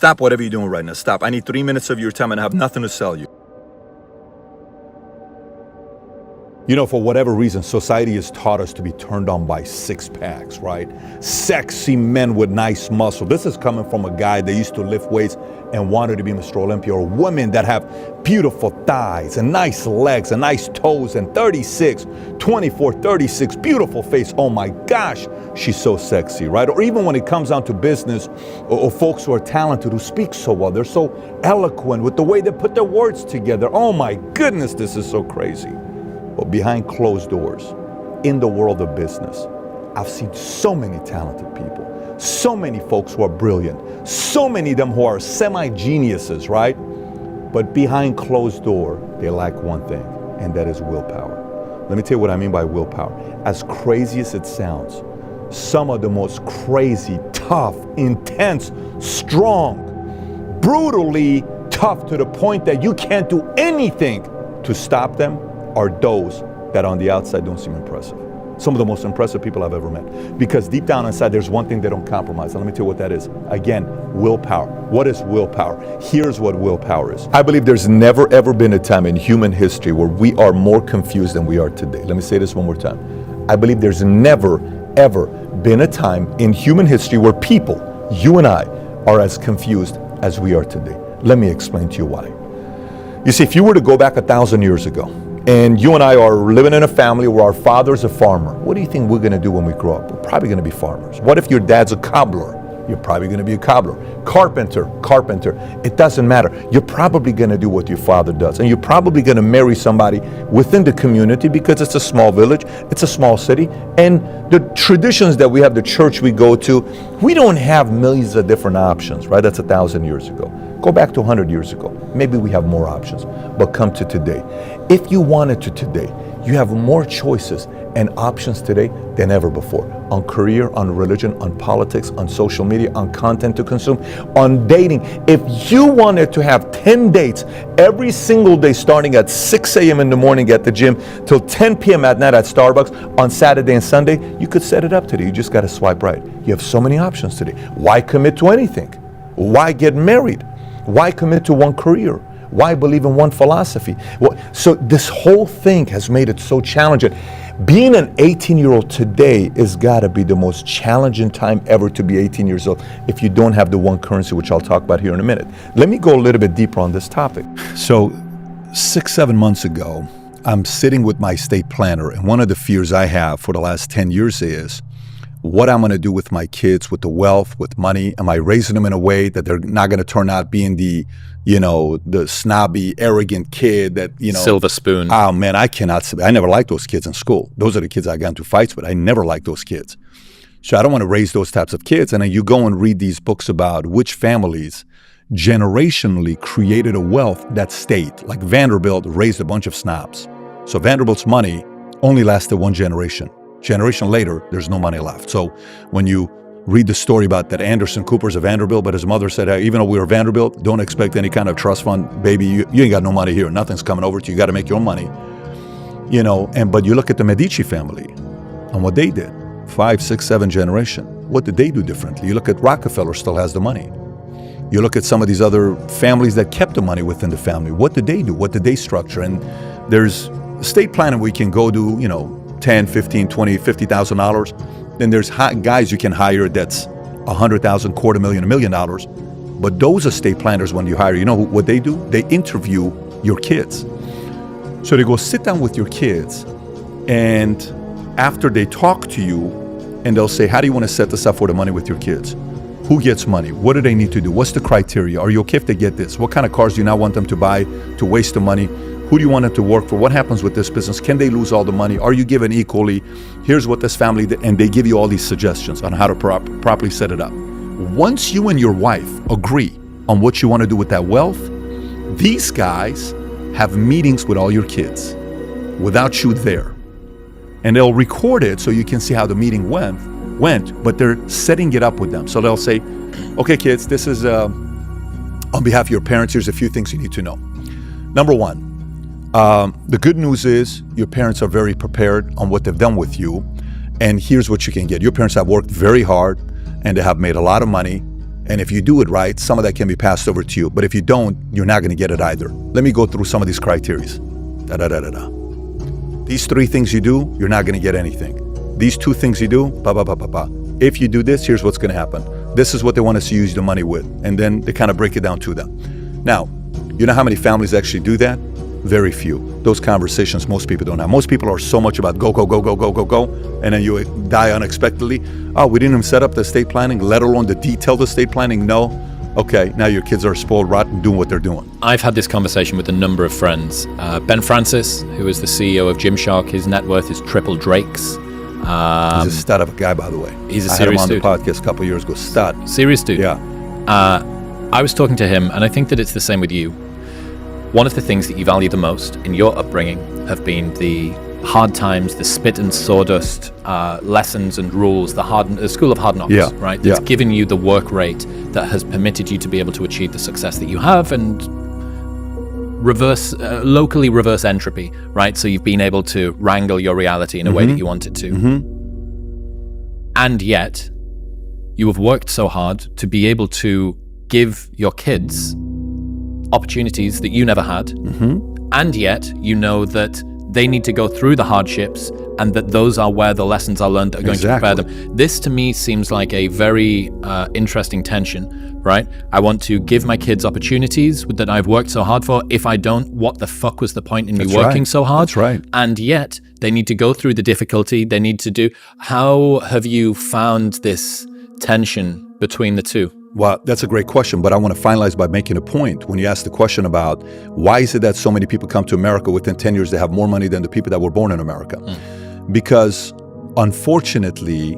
Stop whatever you're doing right now. Stop. I need 3 minutes of your time and I have nothing to sell you. You know, for whatever reason, society has taught us to be turned on by six packs, right? Sexy men with nice muscle. This is coming from a guy that used to lift weights and wanted to be Mr. Olympia, or women that have beautiful thighs and nice legs and nice toes and 36, 24, 36, beautiful face. Oh my gosh, she's so sexy, right? Or even when it comes down to business or folks who are talented, who speak so well, they're so eloquent with the way they put their words together. Oh my goodness, this is so crazy. But behind closed doors, in the world of business, I've seen so many talented people, so many folks who are brilliant, so many of them who are semi-geniuses, right? But behind closed door, they lack one thing, and that is willpower. Let me tell you what I mean by willpower. As crazy as it sounds, some of the most crazy, tough, intense, strong, brutally tough to the point that you can't do anything to stop them are those that on the outside don't seem impressive. Some of the most impressive people I've ever met. Because deep down inside, there's one thing they don't compromise. And let me tell you what that is. Again, willpower. What is willpower? Here's what willpower is. I believe there's never ever been a time in human history where we are more confused than we are today. Let me say this one more time. I believe there's never ever been a time in human history where people, you and I, are as confused as we are today. Let me explain to you why. You see, if you were to go back 1,000 years ago, and you and I are living in a family where our father's a farmer, what do you think we're going to do when we grow up? We're probably going to be farmers. What if your dad's a cobbler? You're probably going to be a cobbler. Carpenter. It doesn't matter. You're probably going to do what your father does. And you're probably going to marry somebody within the community because it's a small village, it's a small city. And the traditions that we have, the church we go to, we don't have millions of different options, right? That's 1,000 years ago. Go back to 100 years ago. Maybe we have more options. But come to today. If you wanted to today, you have more choices and options today than ever before. On career, on religion, on politics, on social media, on content to consume, on dating. If you wanted to have 10 dates every single day starting at 6 a.m. in the morning at the gym till 10 p.m. at night at Starbucks on Saturday and Sunday, you could set it up today. You just got to swipe right. You have so many options today. Why commit to anything? Why get married? Why commit to one career? Why believe in one philosophy? Well, so this whole thing has made it so challenging. Being an 18-year-old today has got to be the most challenging time ever to be 18 years old if you don't have the one currency, which I'll talk about here in a minute. Let me go a little bit deeper on this topic. So 6-7 months ago, I'm sitting with my estate planner, and one of the fears I have for the last 10 years is what I'm going to do with my kids, with the wealth, with money. Am I raising them in a way that they're not going to turn out being the snobby, arrogant kid that, silver spoon. Oh man, I never liked those kids in school. Those are the kids I got into fights with. I never liked those kids. So I don't want to raise those types of kids. And then you go and read these books about which families generationally created a wealth that stayed. Like Vanderbilt raised a bunch of snobs. So Vanderbilt's money only lasted one generation. Generation later, there's no money left. So when you read the story about that Anderson Cooper's a Vanderbilt, but his mother said, hey, even though we were Vanderbilt, don't expect any kind of trust fund. Baby, you ain't got no money here. Nothing's coming over to you. You got to make your own money. But you look at the Medici family and what they did, 5, 6, 7 generation. What did they do differently? You look at Rockefeller still has the money. You look at some of these other families that kept the money within the family. What did they do? What did they structure? And there's estate planning we can go do, $10, $15, $20, $50,000. Then there's guys you can hire that's $100,000, $250,000, $1 million. But those estate planners, when you hire, you know what they do? They interview your kids. So they go sit down with your kids, and after they talk to you, and they'll say, how do you want to set this up for the money with your kids? Who gets money? What do they need to do? What's the criteria? Are you okay if they get this? What kind of cars do you not want them to buy to waste the money? Who do you want them to work for? What happens with this business? Can they lose all the money? Are you given equally? Here's what this family did. And they give you all these suggestions on how to properly set it up. Once you and your wife agree on what you want to do with that wealth, these guys have meetings with all your kids without you there. And they'll record it so you can see how the meeting went, but they're setting it up with them. So they'll say, okay, kids, this is on behalf of your parents, here's a few things you need to know. Number one, the good news is your parents are very prepared on what they've done with you, and here's what you can get. Your parents have worked very hard, and they have made a lot of money, And if you do it right, some of that can be passed over to you. But if you don't, you're not going to get it either. Let me go through some of these criteria. These 3 things you do, you're not going to get anything. These 2 things you do, If you do this, here's what's going to happen. This is what they want us to use the money with. And then they kind of break it down to them. Now, you know how many families actually do that? Very few. Those conversations most people don't have. Most people are so much about go, go, go, go, go, go, go, and then you die unexpectedly. Oh, we didn't even set up the estate planning, let alone the detailed estate planning. No. Okay, now your kids are spoiled rotten doing what they're doing. I've had this conversation with a number of friends. Ben Francis, who is the CEO of Gymshark, his net worth is triple Drake's. He's a stud of a guy, by the way. He's a I serious had him dude. on the podcast a couple of years ago. Stud. Serious dude. Yeah. I was talking to him, and I think that it's the same with you. One of the things that you value the most in your upbringing have been the hard times, the spit and sawdust lessons and rules, the school of hard knocks, right? That's given you the work rate that has permitted you to be able to achieve the success that you have and locally reverse entropy, right? So you've been able to wrangle your reality in a way that you wanted to. And yet, you have worked so hard to be able to give your kids opportunities that you never had, and yet you know that they need to go through the hardships and that those are where the lessons are learned that are going to prepare them. This to me seems like a very interesting tension, right? I want to give my kids opportunities that I've worked so hard for. If I don't, what the fuck was the point in me working so hard? That's right. And yet they need to go through the difficulty. They need to do. How have you found this tension between the two? Well, that's a great question, but I want to finalize by making a point. When you ask the question about why is it that so many people come to America within 10 years, they have more money than the people that were born in America? Because unfortunately,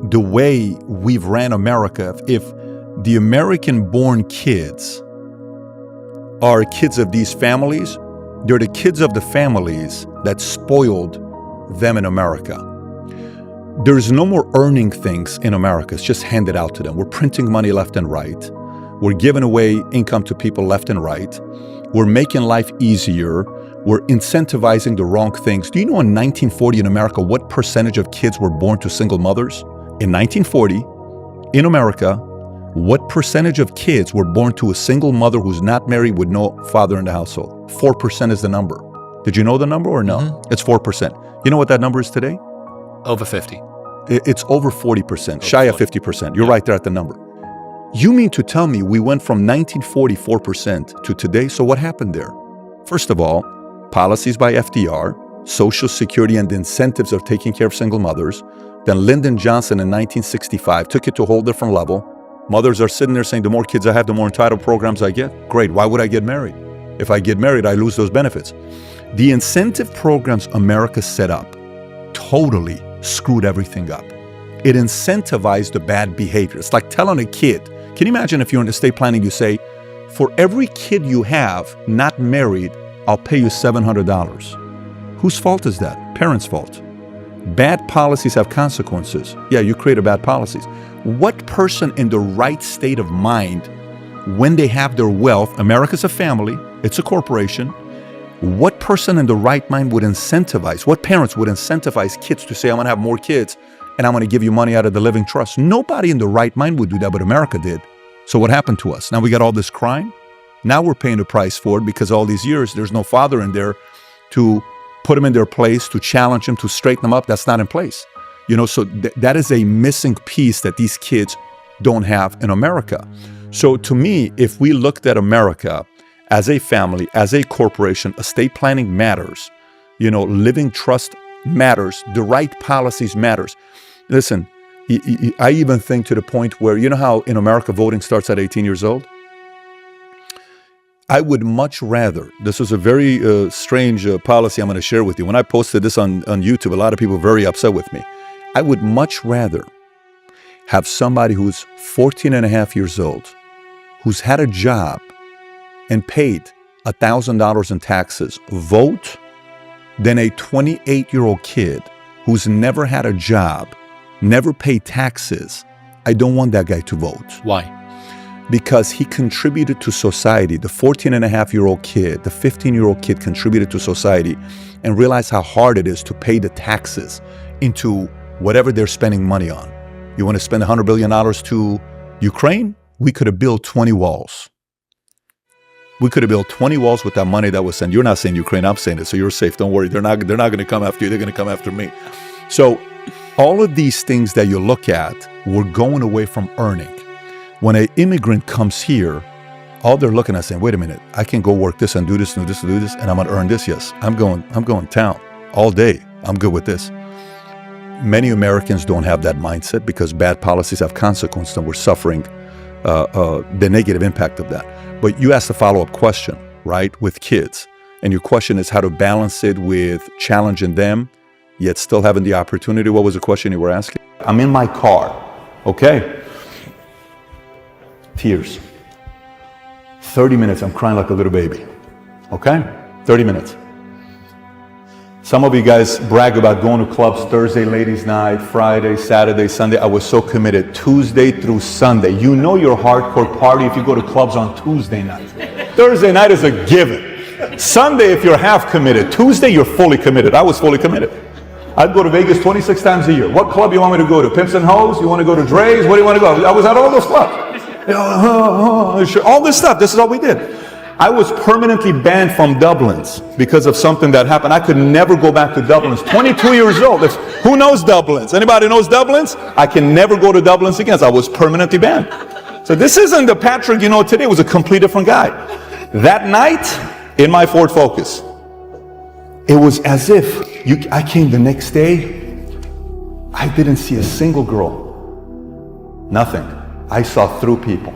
the way we've ran America, if the American-born kids are kids of these families, they're the kids of the families that spoiled them in America. There's no more earning things in America. It's just handed out to them. We're printing money left and right. We're giving away income to people left and right. We're making life easier. We're incentivizing the wrong things. Do you know in 1940 in America, what percentage of kids were born to single mothers? In 1940, in America, what percentage of kids were born to a single mother who's not married with no father in the household? 4% is the number. Did you know the number or no? It's 4%. You know what that number is today? Over 50. It's over 40%, shy of 50%. You're right there at the number. You mean to tell me we went from 1944% to today? So what happened there? First of all, policies by FDR, Social Security and the incentives of taking care of single mothers. Then Lyndon Johnson in 1965 took it to a whole different level. Mothers are sitting there saying, the more kids I have, the more entitled programs I get. Great, why would I get married? If I get married, I lose those benefits. The incentive programs America set up totally screwed everything up. It incentivized the bad behavior. It's like telling a kid, can you imagine if you're in estate planning, you say, for every kid you have not married, I'll pay you $700. Whose fault is that? Parents' fault. Bad policies have consequences. Yeah, you create bad policies. What person in the right state of mind, when they have their wealth, America's a family, it's a corporation, what person in the right mind would incentivize, what parents would incentivize kids to say, I'm going to have more kids and I'm going to give you money out of the living trust? Nobody in the right mind would do that, but America did. So what happened to us? Now we got all this crime. Now we're paying the price for it because all these years there's no father in there to put them in their place, to challenge them, to straighten them up. That's not in place. You know, so that is a missing piece that these kids don't have in America. So to me, if we looked at America as a family, as a corporation, estate planning matters. You know, living trust matters. The right policies matters. Listen, I even think to the point where, you know how in America voting starts at 18 years old? I would much rather, this is a very strange policy I'm going to share with you. When I posted this on YouTube, a lot of people were very upset with me. I would much rather have somebody who's 14 and a half years old, who's had a job and paid $1,000 in taxes, vote, than a 28-year-old kid who's never had a job, never paid taxes. I don't want that guy to vote. Why? Because he contributed to society. The 14-and-a-half-year-old kid, the 15-year-old kid contributed to society and realized how hard it is to pay the taxes into whatever they're spending money on. You want to spend $100 billion to Ukraine, we could have built 20 walls. We could have built 20 walls with that money that was sent. You're not saying Ukraine, I'm saying it, so you're safe. Don't worry. They're not going to come after you. They're going to come after me. So all of these things that you look at, we're going away from earning. When an immigrant comes here, all they're looking at saying, wait a minute, I can go work this and do this and do this and do this, and I'm going to earn this. Yes, I'm going town all day. I'm good with this. Many Americans don't have that mindset because bad policies have consequences, and we're suffering the negative impact of that. But you asked a follow-up question, right, with kids. And your question is how to balance it with challenging them, yet still having the opportunity. What was the question you were asking? I'm in my car, okay? Tears. 30 minutes, I'm crying like a little baby, okay? 30 minutes. Some of you guys brag about going to clubs Thursday, ladies' night, Friday, Saturday, Sunday. I was so committed, Tuesday through Sunday. You know you're hardcore party if you go to clubs on Tuesday night. Thursday night is a given. Sunday, if you're half committed. Tuesday, you're fully committed. I was fully committed. I'd go to Vegas 26 times a year. What club you want me to go to? Pimps and Hoes? You want to go to Dre's? Where do you want to go? I was at all those clubs. All this stuff. This is all we did. I was permanently banned from Dublin's because of something that happened. I could never go back to Dublin's. 22 years old. Who knows Dublin's? Anybody knows Dublin's? I can never go to Dublin's again. So I was permanently banned. So this isn't the Patrick you know today. It was a complete different guy. That night in my Ford Focus, it was as if I came the next day. I didn't see a single girl. Nothing. I saw through people.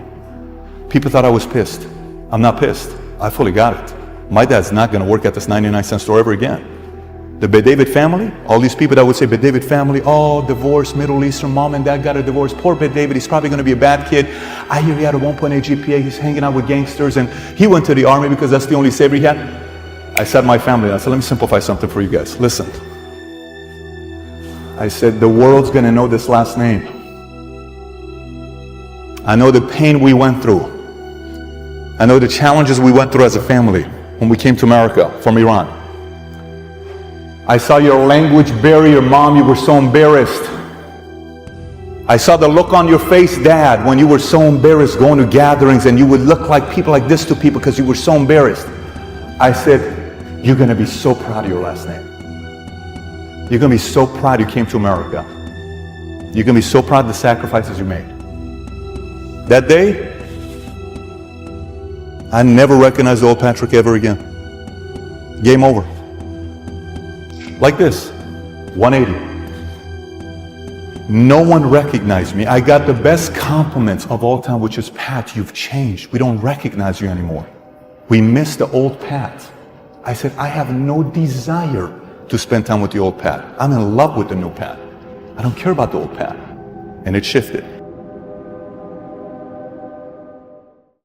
People thought I was pissed. I'm not pissed. I fully got it. My dad's not going to work at this 99-cent store ever again. The Bet-David family, all these people that would say Bet-David family, oh, divorce, Middle Eastern, mom and dad got a divorce. Poor Bet-David, he's probably going to be a bad kid. I hear he had a 1.8 GPA. He's hanging out with gangsters, and he went to the army because that's the only savior he had. I said my family, I said, let me simplify something for you guys. Listen. I said, the world's going to know this last name. I know the pain we went through. I know the challenges we went through as a family when we came to America from Iran. I saw your language barrier, Mom, you were so embarrassed. I saw the look on your face, Dad, when you were so embarrassed going to gatherings and you would look like people like this to people because you were so embarrassed. I said, you're going to be so proud of your last name. You're going to be so proud you came to America. You're going to be so proud of the sacrifices you made. That day, I never recognized old Patrick ever again. Game over. Like this, 180. No one recognized me. I got the best compliments of all time, which is, Pat, you've changed. We don't recognize you anymore. We miss the old Pat. I said, I have no desire to spend time with the old Pat. I'm in love with the new Pat. I don't care about the old Pat. And it shifted.